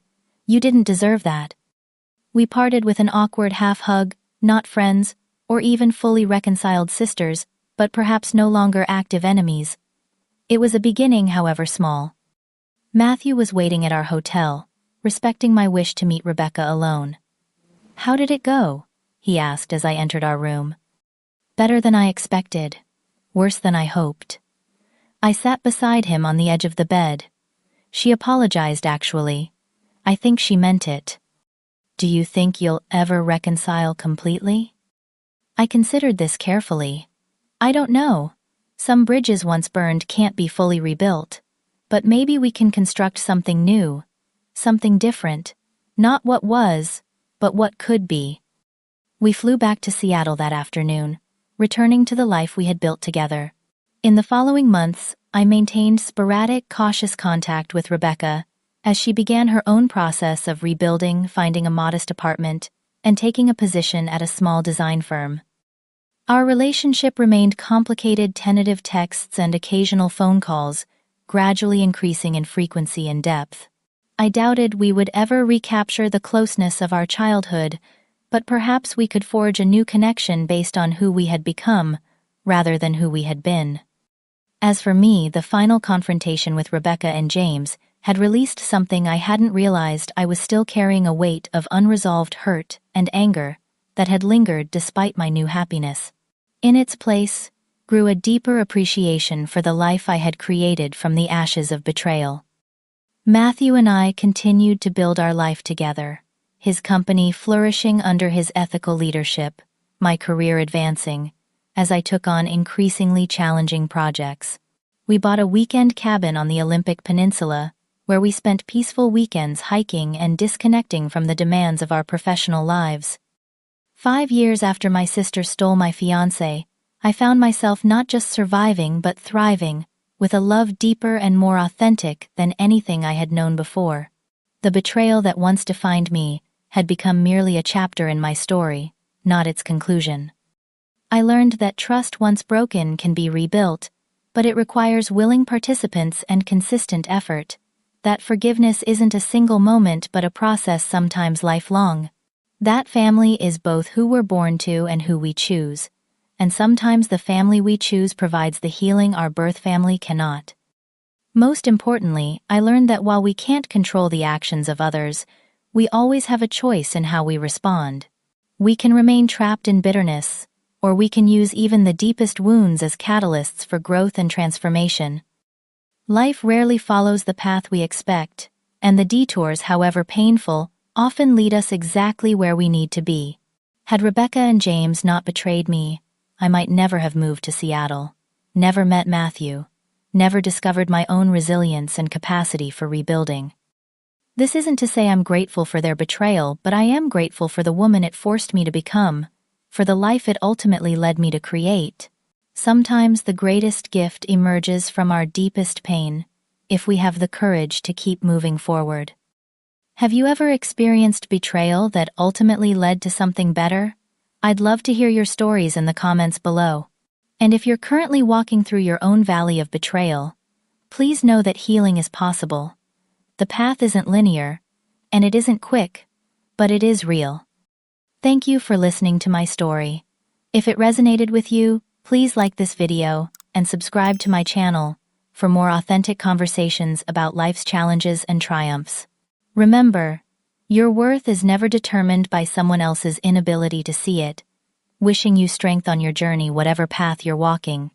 You didn't deserve that. We parted with an awkward half-hug, not friends, or even fully reconciled sisters, but perhaps no longer active enemies. It was a beginning, however small. Matthew was waiting at our hotel, respecting my wish to meet Rebecca alone. "How did it go?" he asked as I entered our room. "Better than I expected. Worse than I hoped." I sat beside him on the edge of the bed. She apologized, actually. I think she meant it. "Do you think you'll ever reconcile completely?" I considered this carefully. I don't know. Some bridges once burned can't be fully rebuilt. But maybe we can construct something new. Something different. Not what was, but what could be. We flew back to Seattle that afternoon, returning to the life we had built together. In the following months, I maintained sporadic, cautious contact with Rebecca as she began her own process of rebuilding, finding a modest apartment, and taking a position at a small design firm. Our relationship remained complicated, tentative texts and occasional phone calls, gradually increasing in frequency and depth. I doubted we would ever recapture the closeness of our childhood, but perhaps we could forge a new connection based on who we had become, rather than who we had been. As for me, the final confrontation with Rebecca and James had released something I hadn't realized. I was still carrying a weight of unresolved hurt and anger that had lingered despite my new happiness. In its place grew a deeper appreciation for the life I had created from the ashes of betrayal. Matthew and I continued to build our life together, his company flourishing under his ethical leadership, my career advancing, as I took on increasingly challenging projects. We bought a weekend cabin on the Olympic Peninsula, where we spent peaceful weekends hiking and disconnecting from the demands of our professional lives. 5 years after my sister stole my fiancé, I found myself not just surviving but thriving, with a love deeper and more authentic than anything I had known before. The betrayal that once defined me had become merely a chapter in my story, not its conclusion. I learned that trust once broken can be rebuilt, but it requires willing participants and consistent effort. That forgiveness isn't a single moment but a process, sometimes lifelong. That family is both who we're born to and who we choose, and sometimes the family we choose provides the healing our birth family cannot. Most importantly, I learned that while we can't control the actions of others, we always have a choice in how we respond. We can remain trapped in bitterness, or we can use even the deepest wounds as catalysts for growth and transformation. Life rarely follows the path we expect, and the detours, however painful, often lead us exactly where we need to be. Had Rebecca and James not betrayed me, I might never have moved to Seattle, never met Matthew, never discovered my own resilience and capacity for rebuilding. This isn't to say I'm grateful for their betrayal, but I am grateful for the woman it forced me to become, for the life it ultimately led me to create. Sometimes the greatest gift emerges from our deepest pain, if we have the courage to keep moving forward. Have you ever experienced betrayal that ultimately led to something better? I'd love to hear your stories in the comments below. And if you're currently walking through your own valley of betrayal, please know that healing is possible. The path isn't linear, and it isn't quick, but it is real. Thank you for listening to my story. If it resonated with you, please like this video and subscribe to my channel for more authentic conversations about life's challenges and triumphs. Remember, your worth is never determined by someone else's inability to see it. Wishing you strength on your journey, whatever path you're walking.